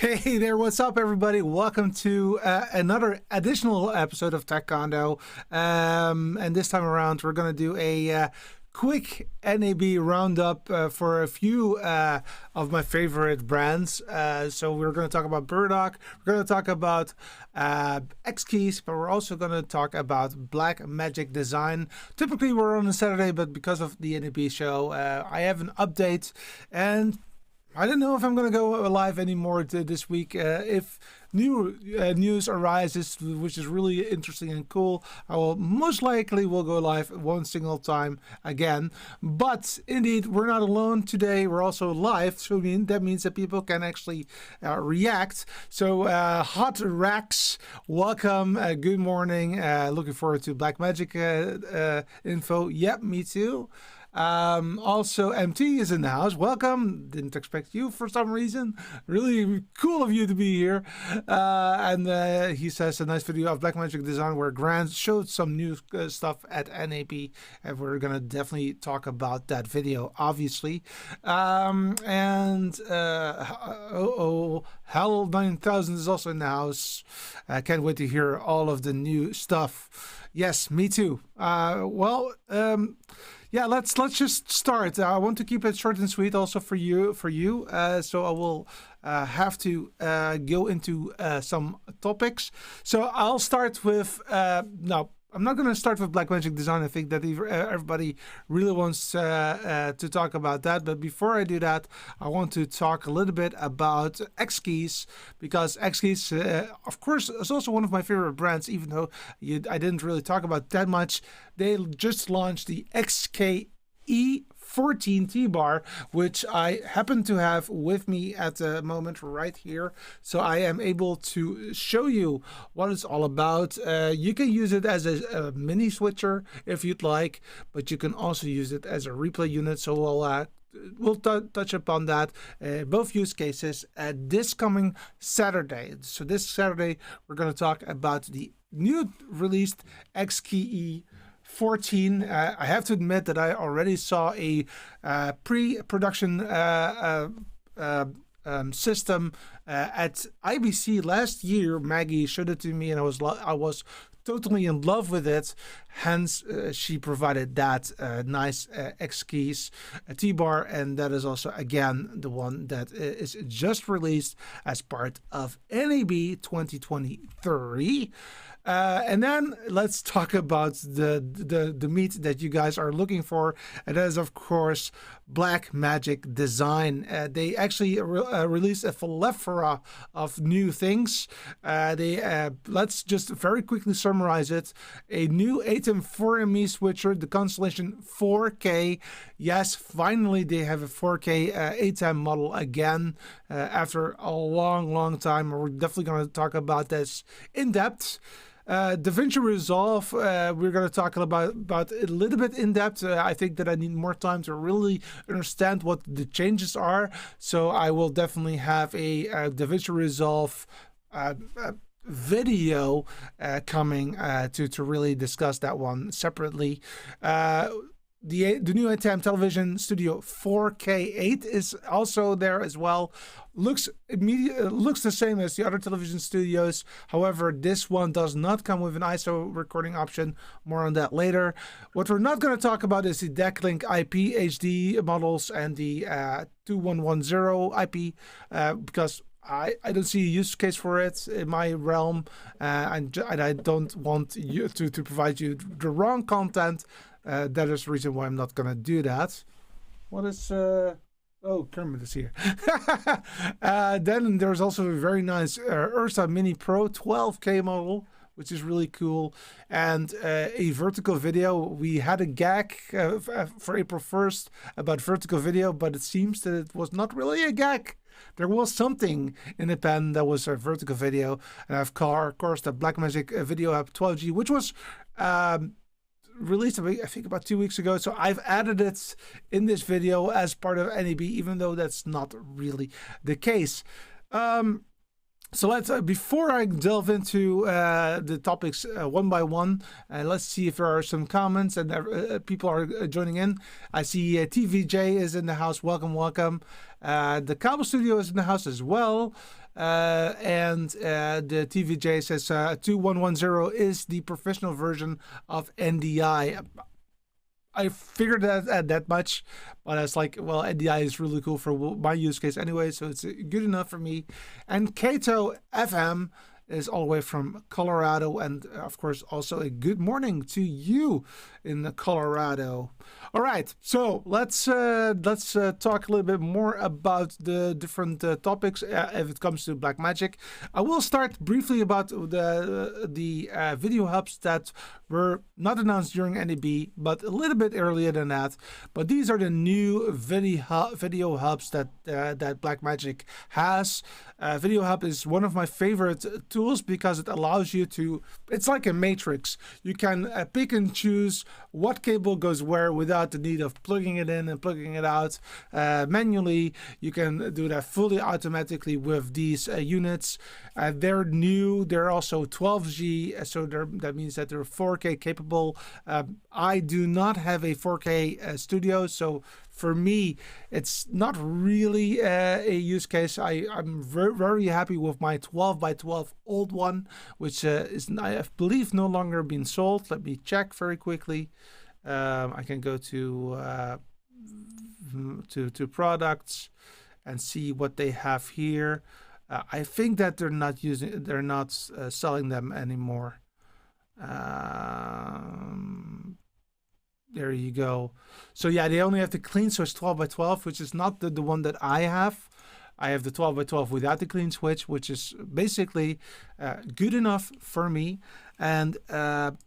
Hey there, what's up, everybody? Welcome to another additional episode of Tech Condo. And this time around, we're going to do a quick NAB roundup for a few of my favorite brands. So we're going to talk about BirdDog, we're going to talk about Xkeys, but we're also going to talk about Blackmagic design. Typically, we're on a Saturday, but because of the NAB show, I have an update, and I don't know if I'm going to go live anymore this week. If new news arises, which is really interesting and cool, I will most likely will go live one single time again. But indeed, we're not alone today. We're also live, so that means that people can actually react. So Hot Racks, welcome. Good morning. Looking forward to Blackmagic info. Yep, me too. Also, MT is in the house. Welcome. Didn't expect you for some reason. Really cool of you to be here. And he says a nice video of Blackmagic design where Grant showed some new stuff at NAB, and we're gonna definitely talk about that video, obviously. Hell 9000 is also in the house. I can't wait to hear all of the new stuff. Yes, me too. Yeah, let's just start. I want to keep it short and sweet, also for you. So I will have to go into some topics. So I'll start with no. I'm not going to start with Blackmagic design. I think that everybody really wants to talk about that. But before I do that, I want to talk a little bit about Xkeys, because Xkeys, of course, is also one of my favorite brands, even though I didn't really talk about that much. They just launched the XKE14 T-Bar, which I happen to have with me at the moment right here. So I am able to show you what it's all about. You can use it as a mini switcher if you'd like, but you can also use it as a replay unit. So we'll touch upon that, both use cases, this coming Saturday. So this Saturday, we're going to talk about the new released XKE14. I have to admit that I already saw a pre-production system at IBC last year. Maggie showed it to me, and I was totally in love with it. Hence, she provided that nice Xkeys T-Bar, and that is also, again, the one that is just released as part of NAB 2023. And then let's talk about the meat that you guys are looking for, and that is, of course, Blackmagic design. They actually released a plethora of new things. Let's just very quickly summarize it. A new Atem 4ME switcher, the constellation 4K. Yes, finally they have a 4K Atem model again after a long time. We're definitely going to talk about this in depth. DaVinci Resolve, we're going to talk about a little bit in depth. I think that I need more time to really understand what the changes are. So I will definitely have a DaVinci Resolve video coming to really discuss that one separately. The new Atem Television Studio 4K8 is also there as well. Looks the same as the other television studios. However, this one does not come with an ISO recording option. More on that later. What we're not going to talk about is the Decklink IP HD models and the 2110 IP because I don't see a use case for it in my realm, and I don't want you to provide you the wrong content. That is the reason why I'm not going to do that. What is... Oh, Kermit is here. Then there's also a very nice Ursa Mini Pro 12K model, which is really cool. And a vertical video. We had a gag for April 1st about vertical video, but it seems that it was not really a gag. There was something in the pen that was a vertical video. And of course, the Blackmagic Video App 12G, which was... released, I think, about 2 weeks ago. So I've added it in this video as part of NAB, even though that's not really the case. So let's before I delve into the topics one by one, let's see if there are some comments and people are joining in. I see TVJ is in the house. Welcome. The Cabo Studio is in the house as well. and the TVJ says 2110 is the professional version of NDI. I figured that much, but I was like, well, NDI is really cool for my use case anyway, so it's good enough for me. And Kato FM is all the way from Colorado, and of course also a good morning to you in Colorado. All right, so let's talk a little bit more about the different topics if it comes to Blackmagic. I will start briefly about the video hubs that were not announced during NAB, but a little bit earlier than that. But these are the new video hubs that Blackmagic has. Video Hub is one of my favorite tools because it allows you to, it's like a matrix. You can pick and choose what cable goes where without the need of plugging it in and plugging it out manually. You can do that fully automatically with these units. They're new. They're also 12G, so that means that they're 4K capable. I do not have a 4K studio, so for me, it's not really a use case. I'm very happy with my 12 by 12 old one, which is, I believe, no longer being sold. Let me check very quickly. I can go to products and see what they have here. I think that they're not selling them anymore. There you go. So yeah, they only have the clean switch 12 by 12, which is not the one that I have. I have the 12 by 12 without the clean switch, which is basically good enough for me. And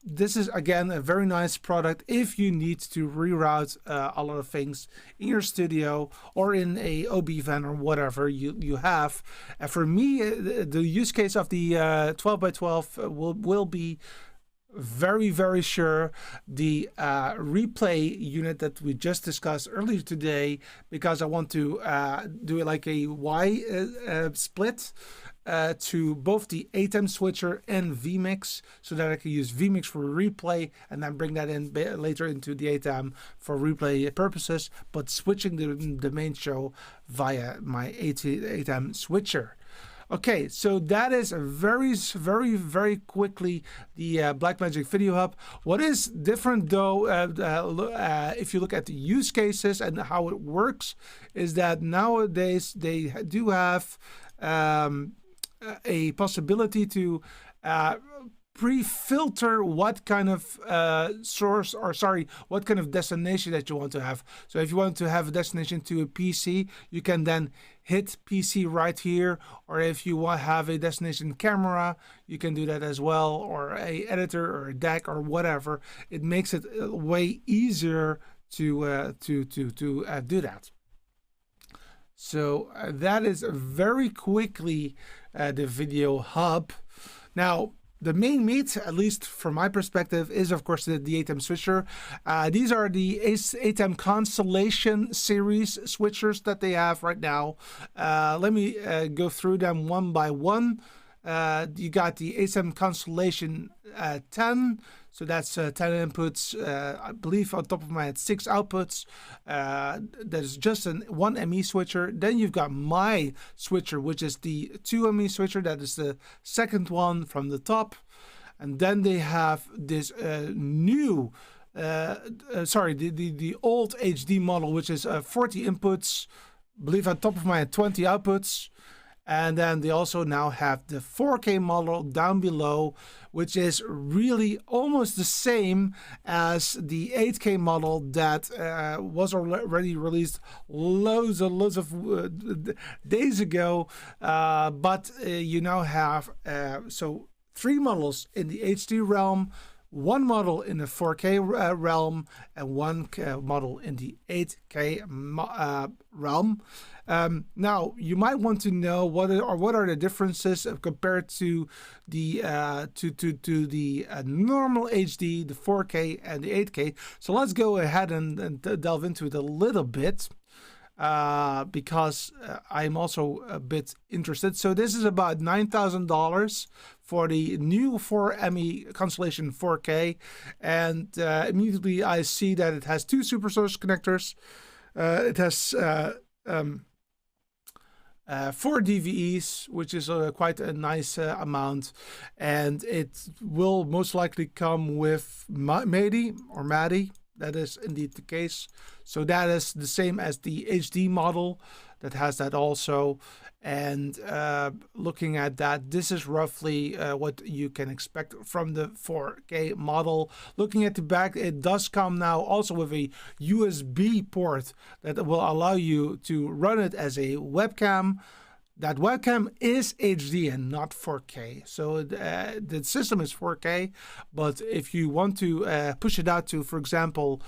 this is, again, a very nice product if you need to reroute a lot of things in your studio or in a OB van or whatever you have. And for me, the use case of the 12 by 12 will be very sure the replay unit that we just discussed earlier today, because I want to do it like a Y split to both the Atem switcher and vMix, so that I can use vMix for replay and then bring that in later into the Atem for replay purposes, but switching the main show via my Atem switcher. Okay, so that is very quickly the Blackmagic Video Hub. What is different though, if you look at the use cases and how it works, is that nowadays they do have a possibility to pre-filter what kind of what kind of destination that you want to have. So if you want to have a destination to a PC, you can then hit PC right here, or if you want to have a destination camera, you can do that as well, or a editor or a deck or whatever. It makes it way easier to do that. So that is very quickly the Video Hub. Now, the main meat, at least from my perspective, is of course the Atem switcher. These are the Atem Constellation series switchers that they have right now. Let me go through them one by one. You got the Atem Constellation 10, so that's 10 inputs. I believe on top of my head 6 outputs. There's just one ME switcher. Then you've got my switcher, which is the 2 ME switcher. That is the second one from the top. And then they have this new, the old HD model, which is 40 inputs. I believe on top of my head 20 outputs. And then they also now have the 4K model down below, which is really almost the same as the 8K model that was already released loads of days ago. But you now have so 3 models in the HD realm, 1 model in the 4K realm, and 1 model in the 8K realm. Now, you might want to know what are the differences compared to the normal HD, the 4K, and the 8K. So let's go ahead and delve into it a little bit. Because I'm also a bit interested. So this is about $9,000 for the new 4ME Constellation 4K, and immediately I see that it has 2 supersource connectors. It has 4 DVEs, which is quite a nice amount, and it will most likely come with MADI or MADI. That is indeed the case. So that is the same as the HD model that has that also. And looking at that, this is roughly what you can expect from the 4K model. Looking at the back, it does come now also with a USB port that will allow you to run it as a webcam. That webcam is HD and not 4K. So the system is 4K, but if you want to push it out to, for example,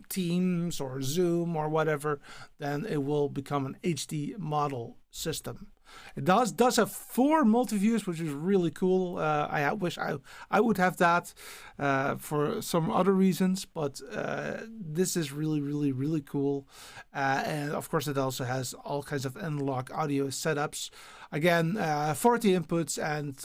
Teams or Zoom or whatever, then it will become an HD model system. It does have 4 multi-views, which is really cool. I wish I would have that for some other reasons, but this is really cool. And of course, it also has all kinds of analog audio setups. Again, 40 inputs and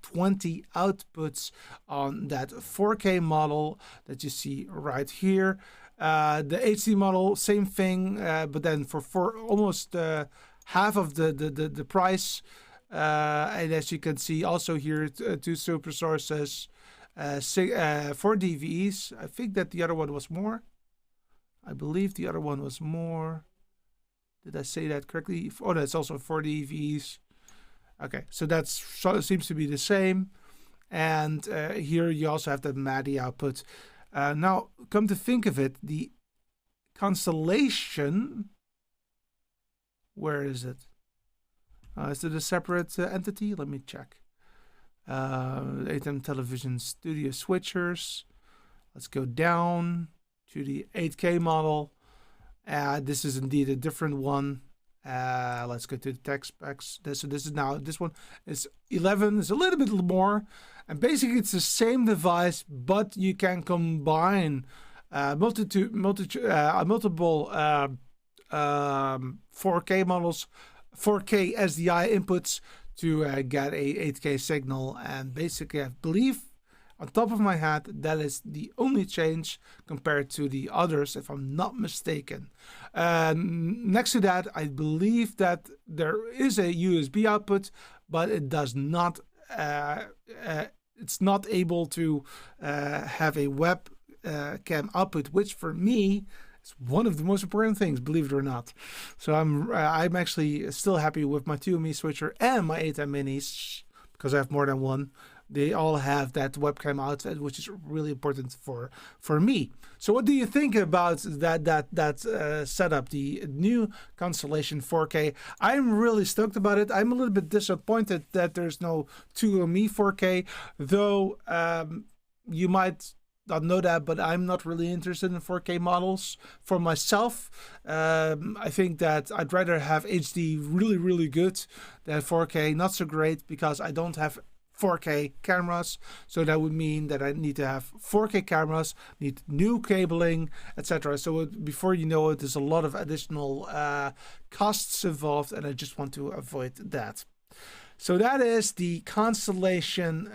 20 outputs on that 4K model that you see right here. The HD model, same thing, but then for almost half of the price. And as you can see, also here 2 super sources, 4 DVEs. I think that the other one was more. I believe the other one was more. Did I say that correctly? Oh, that's also 4 DVEs. Okay, so that seems to be the same. And here you also have the MADI output. Now, come to think of it, the constellation, where is it? Is it a separate entity? Let me check. Atem television studio switchers. Let's go down to the 8K model. This is indeed a different one. Let's go to the tech specs. This one is 11. It's a little bit more, and basically it's the same device, but you can combine multiple 4K models, 4K SDI inputs to get a 8K signal. And basically, I believe, on top of my head, that is the only change compared to the others, if I'm not mistaken. Next to that, I believe that there is a USB output, but it does not. It's not able to have a webcam output, which for me is one of the most important things, believe it or not. So I'm actually still happy with my 2ME switcher and my Atem minis, because I have more than one. They all have that webcam output, which is really important for me. So what do you think about that setup, the new Constellation 4K? I'm really stoked about it. I'm a little bit disappointed that there's no 2ME 4K, though you might not know that, but I'm not really interested in 4K models for myself. I think that I'd rather have HD really good than 4K not so great, because I don't have 4K cameras, so that would mean that I need to have 4K cameras, need new cabling, etc. So before you know it, there's a lot of additional costs involved, and I just want to avoid that. So that is the Constellation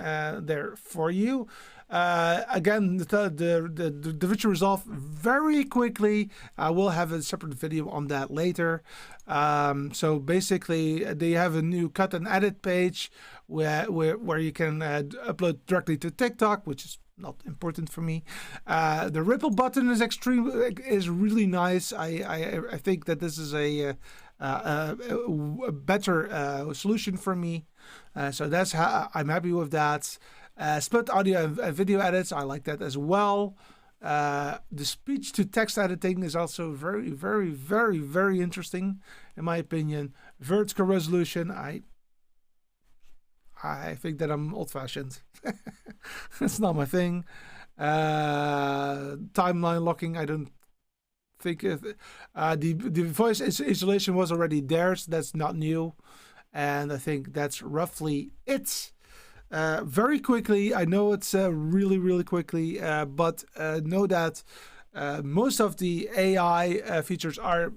there for you. Again, the DaVinci Resolve, very quickly, I will have a separate video on that later. So basically, they have a new cut and edit page where you can upload directly to TikTok, which is not important for me. The ripple button is really nice. I think that this is a better solution for me. So that's how I'm happy with that. Split audio and video edits, I like that as well. The speech to text editing is also very interesting, in my opinion. Vertical resolution, I think that I'm old-fashioned. That's not my thing. Timeline locking, I don't think the voice isolation was already there, so that's not new. And I think that's roughly it. Very quickly, I know it's really quickly, but know that Most of the AI features are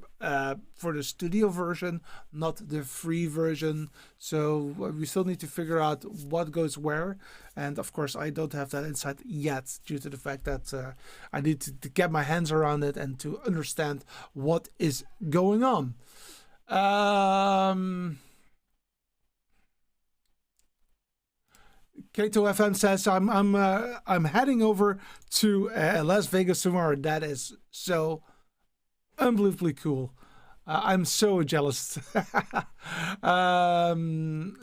for the studio version, not the free version. So we still need to figure out what goes where. And of course, I don't have that insight yet due to the fact that I need to get my hands around it and to understand what is going on. Kato FM says I'm heading over to Las Vegas tomorrow. That is so unbelievably cool. I'm so jealous. And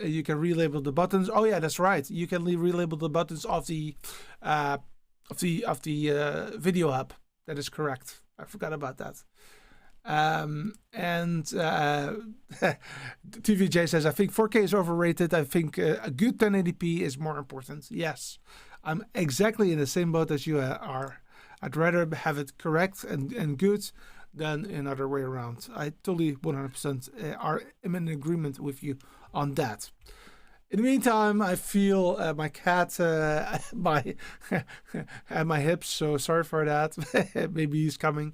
you can relabel the buttons. Oh yeah, that's right. You can relabel the buttons of the video hub. That is correct. I forgot about that. TVJ says, I think 4K is overrated. I think a good 1080p is more important. Yes, I'm exactly in the same boat as you are. I'd rather have it correct and good than another way around. I totally 100% am in agreement with you on that. In the meantime, I feel my cat at my hips, so sorry for that. Maybe he's coming.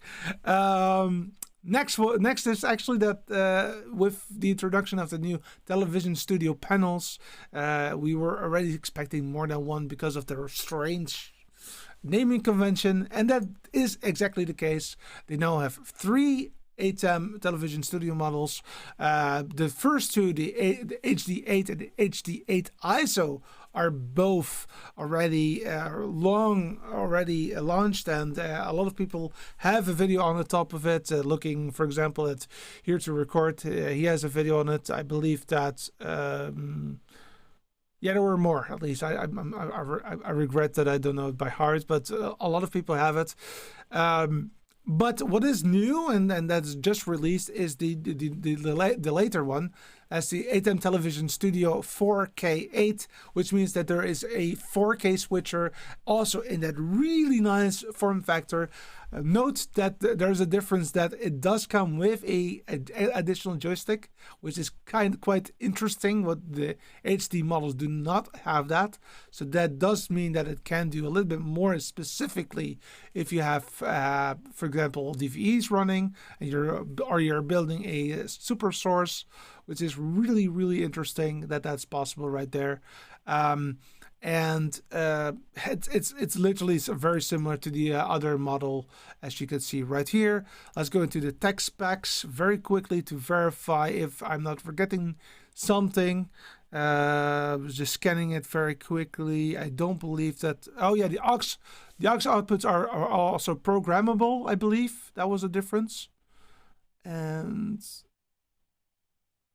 Next is actually that with the introduction of the new television studio panels, we were already expecting more than one because of their strange naming convention, and that is exactly the case. They now have 3 Atem television studio models. The first two, the HD8 and the HD8 ISO, are both already launched, and a lot of people have a video on the top of it. Looking, for example, at Here to Record, he has a video on it. I believe that. Yeah, there were more. At least I regret that I don't know it by heart, but a lot of people have it. But what is new and that's just released is the later one, as the Atem Television Studio 4K8, which means that there is a 4K switcher also in that really nice form factor. Note that there's a difference that it does come with a additional joystick, which is quite interesting. What the HD models do not have that, so that does mean that it can do a little bit more specifically if you have, for example, DVEs running and you're building a super source, which is really interesting that that's possible right there. It's literally very similar to the other model, as you can see right here. Let's go into the tech specs very quickly to verify if I'm not forgetting something. Just scanning it very quickly. I don't believe that. Oh yeah, the aux outputs are also programmable. I believe that was a difference, and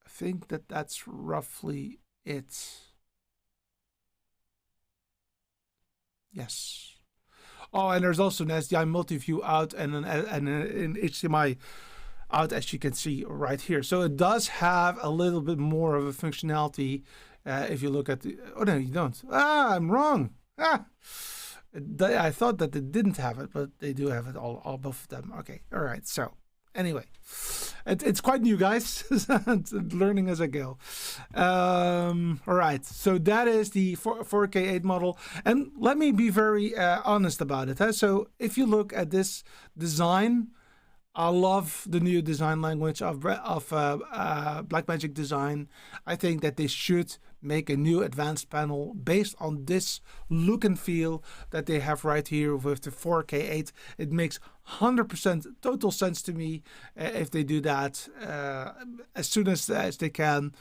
I think that's roughly it. Yes. Oh, and there's also an SDI multi-view out and an HDMI out, as you can see right here. So it does have a little bit more of a functionality if you look at the... Oh, no, you don't. I'm wrong. I thought that they didn't have it, but they do have it, all both of them. Okay, all right. So anyway, it's quite new, guys. Learning as I go. All right, so that is the 4K8 model, and let me be very honest about it. So if you look at this design, I love the new design language of Blackmagic Design. I think that they should make a new advanced panel based on this look and feel that they have right here with the 4K8. It makes 100% total sense to me if they do that as soon as they can,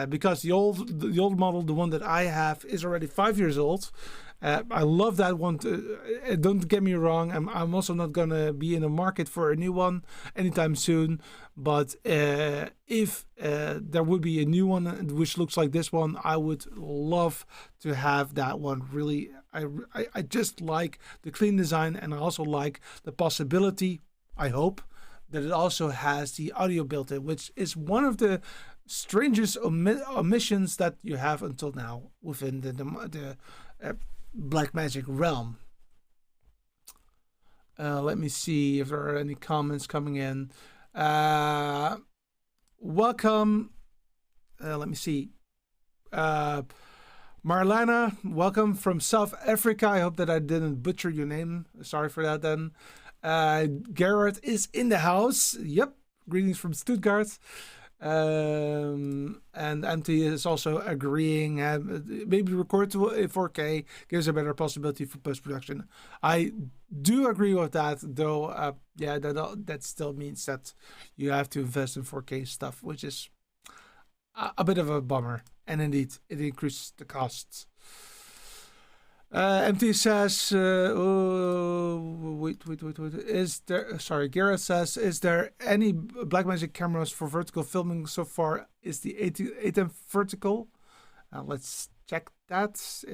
because the old model, the one that I have, is already 5 years old. I love that one. Don't get me wrong. I'm also not gonna be in the market for a new one anytime soon. But if there would be a new one which looks like this one, I would love to have that one. Really, I just like the clean design, and I also like the possibility, I hope, that it also has the audio built in, which is one of the strangest omissions that you have until now within the Blackmagic realm. Let me see if there are any comments coming in. Welcome. Let me see. Marlana, welcome from South Africa. I hope that I didn't butcher your name. Sorry for that then. Garrett is in the house. Yep. Greetings from Stuttgart. And MT is also agreeing. Maybe record to 4K gives a better possibility for post-production. I do agree with that, though. Yeah, that still means that you have to invest in 4K stuff, which is a bit of a bummer. And indeed, it increases the costs. MT says, wait. Is there, sorry, Garrett says, is there any Blackmagic cameras for vertical filming so far? Is the Atem vertical? Let's check that.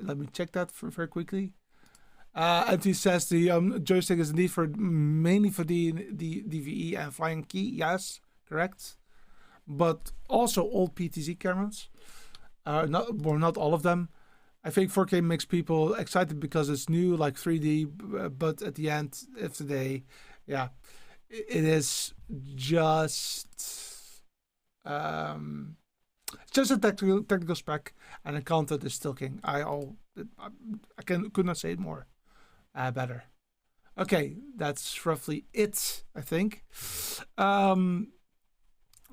Let me check that very quickly. MT says the joystick is indeed mainly for the DVE and flying key. Yes, correct. But also old PTZ cameras. Not all of them. I think 4K makes people excited because it's new, like 3D. But at the end of the day, yeah, it is just just a technical spec, and the content is still king. I could not say it more better. Okay, that's roughly it, I think.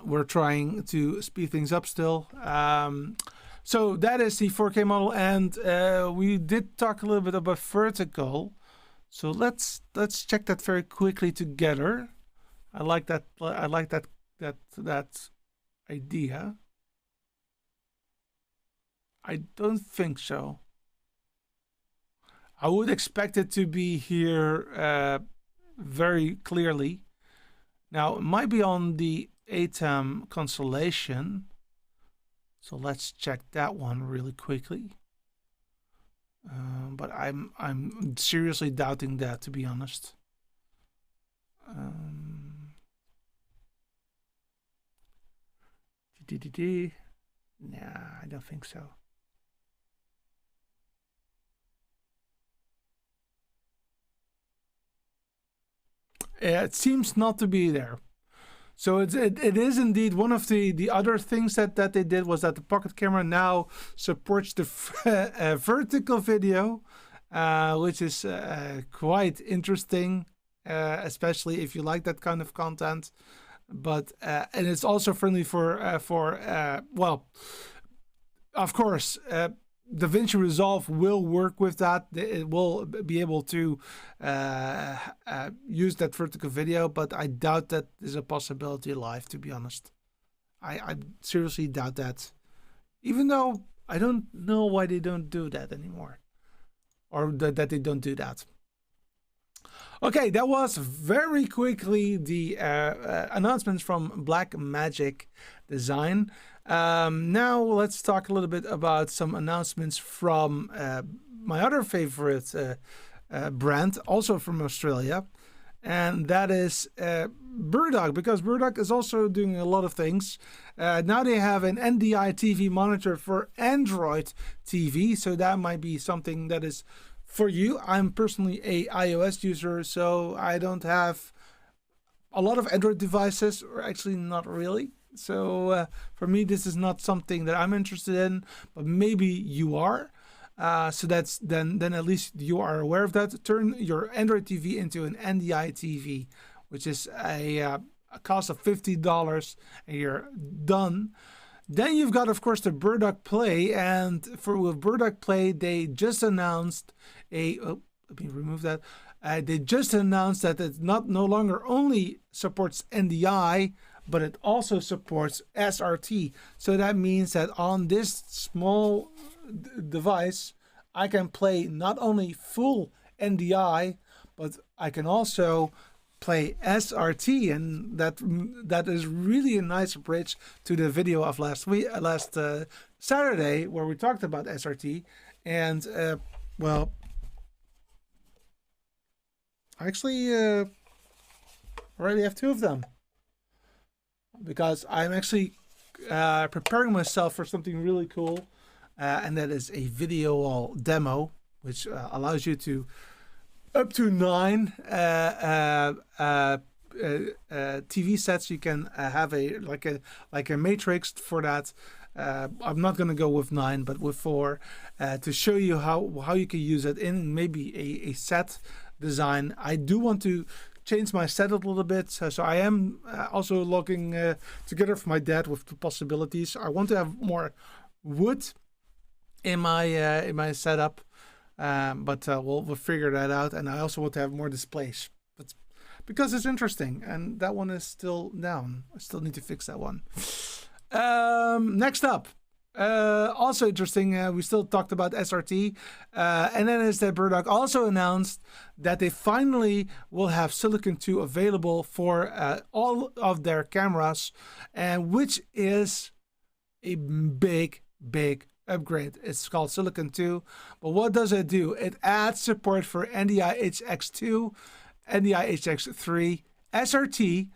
We're trying to speed things up still. So that is the 4K model, and we did talk a little bit about vertical. So let's check that very quickly together. I like that idea. I don't think so. I would expect it to be here very clearly. Now, it might be on the Atem constellation. So let's check that one really quickly. But I'm seriously doubting that, to be honest. Nah, I don't think so. It seems not to be there. So it is indeed one of the other things that they did was that the pocket camera now supports the vertical video, which is quite interesting, especially if you like that kind of content. But and it's also friendly for well, of course. DaVinci Resolve will work with that. It will be able to use that vertical video, but I doubt that is a possibility live, to be honest. I seriously doubt that. Even though I don't know why they don't do that anymore. Or that they don't do that. Okay, that was very quickly the announcements from Blackmagic Design. Now let's talk a little bit about some announcements from my other favorite brand, also from Australia, and that is BirdDog, because BirdDog is also doing a lot of things. Now they have an NDI TV monitor for Android TV, so that might be something that is for you. I'm personally a iOS user, so I don't have a lot of Android devices, or actually not really. So for me, this is not something that I'm interested in, but maybe you are. So that's then at least you are aware of that. Turn your Android TV into an NDI TV, which is a cost of $50, and you're done. Then you've got, of course, the BirdDog Play, and with BirdDog Play, they just announced let me remove that. They just announced that it no longer only supports NDI, but it also supports SRT. So that means that on this small device, I can play not only full NDI, but I can also play SRT, and that is really a nice bridge to the video of last Saturday, where we talked about SRT. And well, I actually already have two of them, because I'm actually preparing myself for something really cool, and that is a video demo, which allows you to up to 9 TV sets, you can have a matrix for that. I'm not going to go with 9, but with 4 to show you how you can use it in maybe a set design. I do want to change my setup a little bit, so I am also looking together for my dad with the possibilities. I want to have more wood in my setup, but we'll figure that out. And I also want to have more displays, but because it's interesting, and that one is still down. I still need to fix that one. Next up, also interesting, we still talked about SRT, and then is that BirdDog also announced that they finally will have Silicon 2 available for all of their cameras, and which is a big upgrade. It's called Silicon 2, but what does it do? It adds support for NDI HX2, NDI HX3, SRT,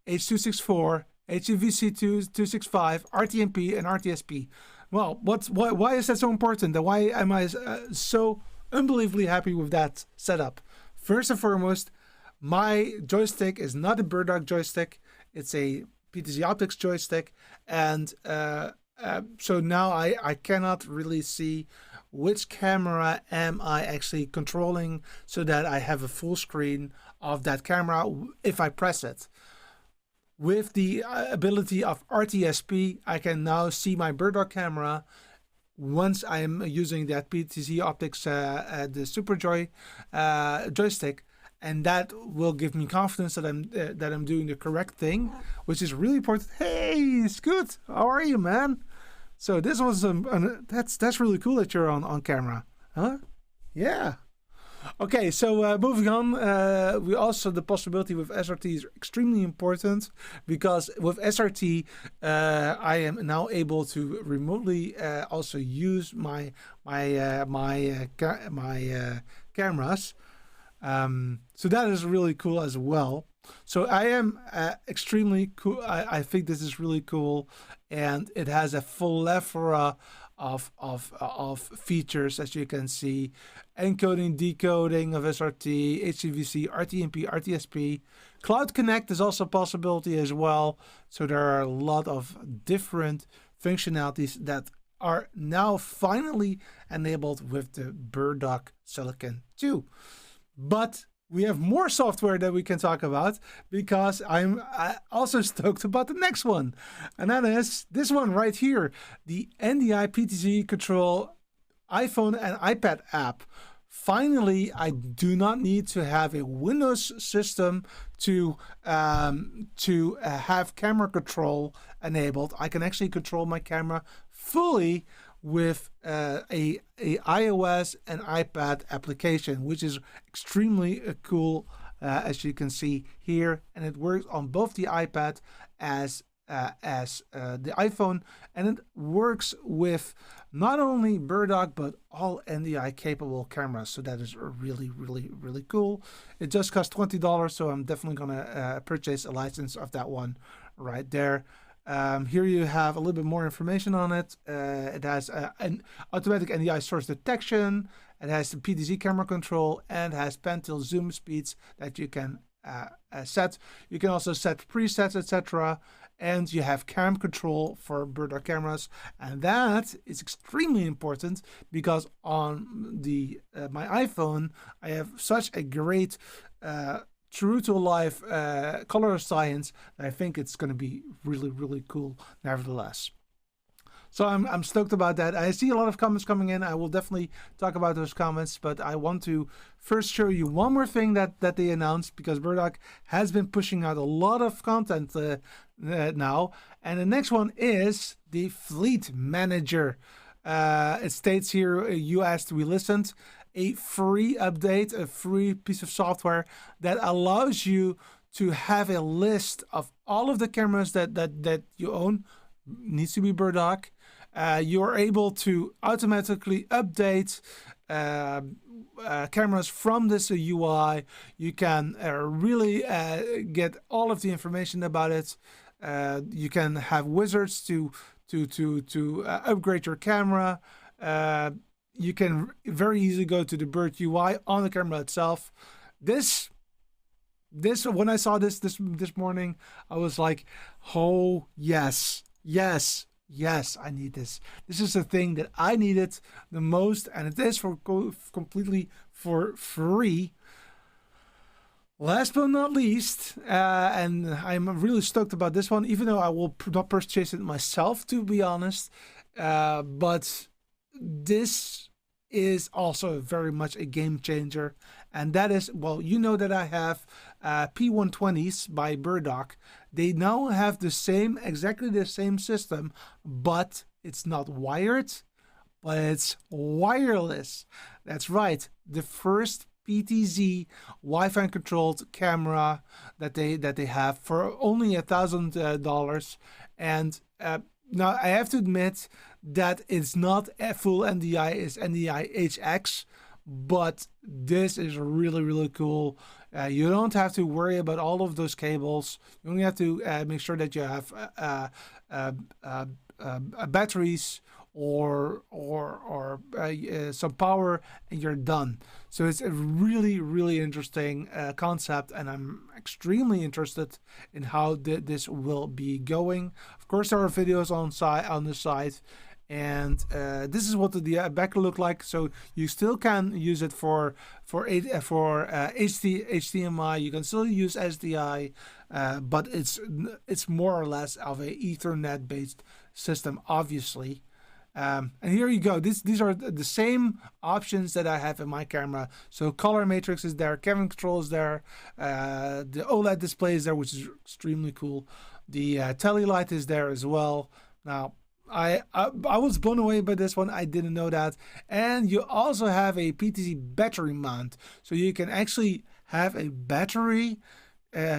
H.264, HEVC265, RTMP, and RTSP. Well, why is that so important? And why am I so unbelievably happy with that setup? First and foremost, my joystick is not a BirdDog joystick. It's a PTZ Optics joystick, and so now I cannot really see which camera am I actually controlling, so that I have a full screen of that camera if I press it. With the ability of RTSP, I can now see my BirdDog camera once I am using that PTZ Optics, the Super Joy joystick, and that will give me confidence that I'm doing the correct thing, which is really important. Hey, Scoot, how are you, man? So this was that's really cool that you're on camera, huh? Yeah. Okay, so moving on, we also, the possibility with SRT is extremely important, because with SRT, I am now able to remotely also use my cameras. So that is really cool as well. So I am extremely cool. I think this is really cool, and it has a full plethora of features, as you can see: encoding, decoding of SRT, HEVC, RTMP, RTSP. Cloud Connect is also a possibility as well. So there are a lot of different functionalities that are now finally enabled with the BirdDog Silicon 2. But we have more software that we can talk about, because I'm also stoked about the next one. And that is this one right here, the NDI PTZ Control iPhone and iPad app. Finally, I do not need to have a Windows system to have camera control enabled. I can actually control my camera fully with a iOS and iPad application, which is extremely cool, as you can see here, and it works on both the iPad as the iPhone, and it works with not only BirdDog but all NDI capable cameras. So that is really cool. It just costs $20, so I'm definitely gonna purchase a license of that one right there. Here you have a little bit more information on it. It has an automatic NDI source detection. It has the PTZ camera control, and has pan tilt zoom speeds that you can set. You can also set presets, etc. And you have cam control for BirdDog cameras, and that is extremely important, because on the my iPhone I have such a great true to life color science that I think it's going to be really cool nevertheless. So I'm stoked about that. I see a lot of comments coming in. I will definitely talk about those comments, but I want to first show you one more thing that they announced, because BirdDog has been pushing out a lot of content now. And the next one is the Fleet Manager. It states here, you asked, we listened. A free update, a free piece of software that allows you to have a list of all of the cameras that you own. Needs to be BirdDog. You are able to automatically update cameras from this UI. You can really get all of the information about it. You can have wizards to upgrade your camera. You can very easily go to the Bird UI on the camera itself. This This, when I saw this morning, I was like, oh yes, yes, yes, I need this. This is the thing that I needed the most, and it is for completely for free. Last but not least, and I'm really stoked about this one, even though I will not purchase it myself, to be honest. But this is also very much a game changer, and that is, well, you know that I have P120s by BirdDog. They now have exactly the same system, but it's not wired, but it's wireless. That's right, the first PTZ Wi-Fi controlled camera that they have for only $1,000, and now I have to admit that it's not a full NDI, it's NDI HX, but this is really cool. You don't have to worry about all of those cables. You only have to make sure that you have batteries or some power, and you're done. So it's a really interesting concept, and I'm extremely interested in how this will be going. Of course, there are videos on the site, and this is what the back look like. So you still can use it for HDMI. You can still use SDI, but it's more or less of a Ethernet based system, obviously. And here you go. These are the same options that I have in my camera. So color matrix is there, camera control is there, the OLED display is there, which is extremely cool. The tele light is there as well. Now, I was blown away by this one. I didn't know that. And you also have a PTZ battery mount, so you can actually have a battery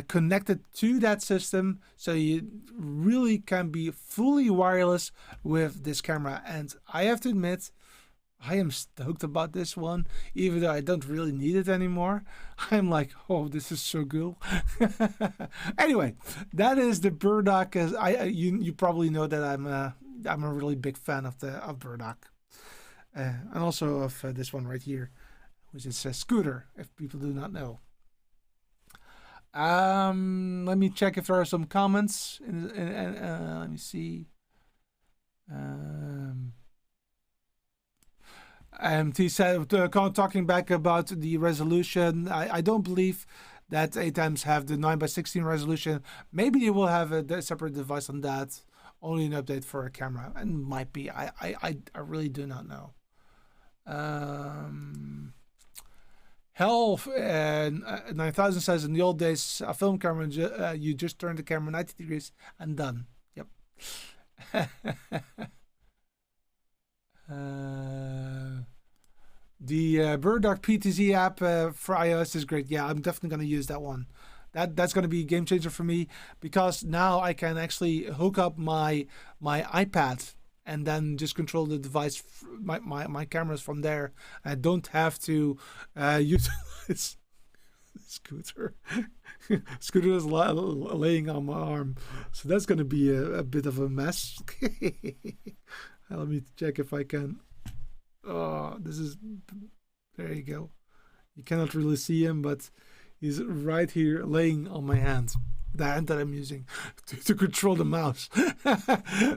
connected to that system, so you really can be fully wireless with this camera. And I have to admit, I am stoked about this one, even though I don't really need it anymore. I'm like, oh, this is so cool. Anyway, that is the BirdDog. You probably know that I'm a really big fan of BirdDog, and also of this one right here, which is a Scooter, if people do not know. Let me check if there are some comments. Let me see. He said, talking back about the resolution, I don't believe that Atems have the 9x16 resolution. Maybe they will have a separate device on that. Only an update for a camera, and might be. I really do not know. Hell 9000 says, in the old days, a film camera, you just turn the camera 90 degrees and done. Yep. The BirdDog PTZ app for iOS is great. Yeah, I'm definitely going to use that one. That's going to be a game changer for me, because now I can actually hook up my iPad and then just control the device, my cameras from there. I don't have to utilize Scooter. Scooter is laying on my arm, so that's going to be a bit of a mess. Let me check if I can. Oh, there you go. You cannot really see him, but he's right here laying on my hand. The hand that I'm using to control the mouse.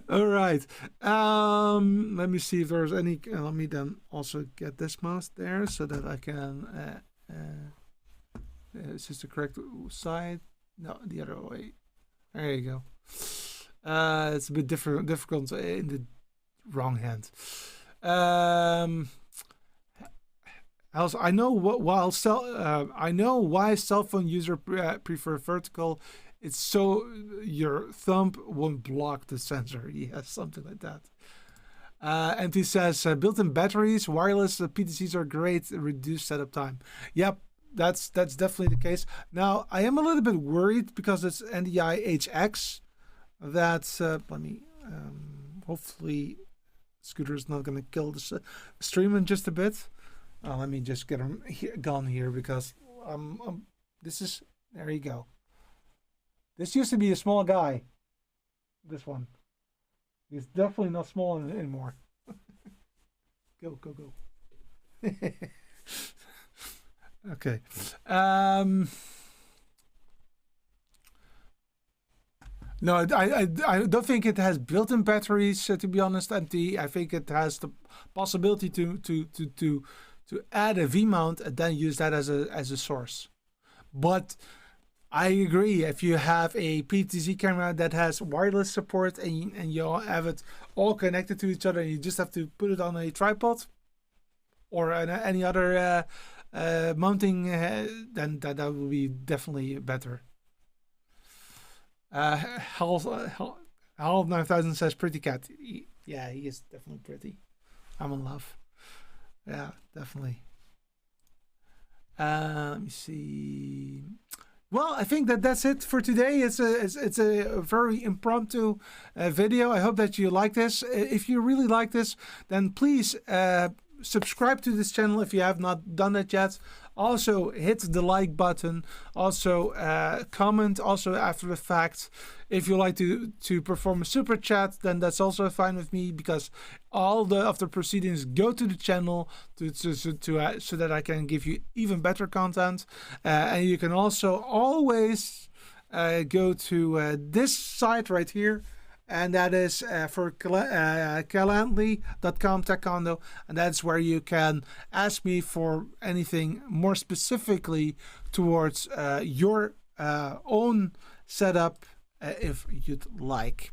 All right. Let me see if there's any. Let me then also get this mouse there so that I can. Is this the correct side? No, the other way. There you go. It's a bit difficult in the wrong hand. Also, I know I know why cell phone users prefer vertical. It's so your thumb won't block the sensor. Yes, something like that. And he says, built-in batteries, wireless PTCs are great, reduced setup time. Yep, that's definitely the case. Now, I am a little bit worried because it's NDI HX. That's, let me, hopefully Scooter is not going to kill the stream in just a bit. Let me just get him gone here, because there you go. This used to be a small guy. This one. He's definitely not small anymore. Go. Okay. No, I don't think it has built-in batteries. To be honest, I think it has the possibility to add a V mount and then use that as a source. But I agree. If you have a PTZ camera that has wireless support and you all have it all connected to each other, and you just have to put it on a tripod or any other mounting, then that will be definitely better. Hal 9000 says pretty cat. Yeah, he is definitely pretty. I'm in love. Yeah, definitely. Let me see. Well, I think that's it for today. It's a very impromptu video. I hope that you like this. If you really like this, then please subscribe to this channel if you have not done it yet. Also hit the like button. Also comment also after the fact. If you like to perform a super chat, then that's also fine with me, because all of the proceedings go to the channel so that I can give you even better content. And you can also always go to this site right here. And that is for calendly.com taekwondo, and that's where you can ask me for anything more specifically towards your own setup if you'd like.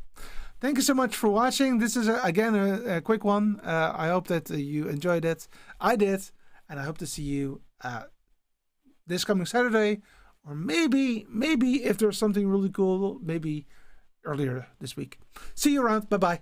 Thank you so much for watching. This is again a quick one. I hope that you enjoyed it. I did, and I hope to see you this coming Saturday, or maybe if there's something really cool, maybe earlier this week. See you around. Bye-bye.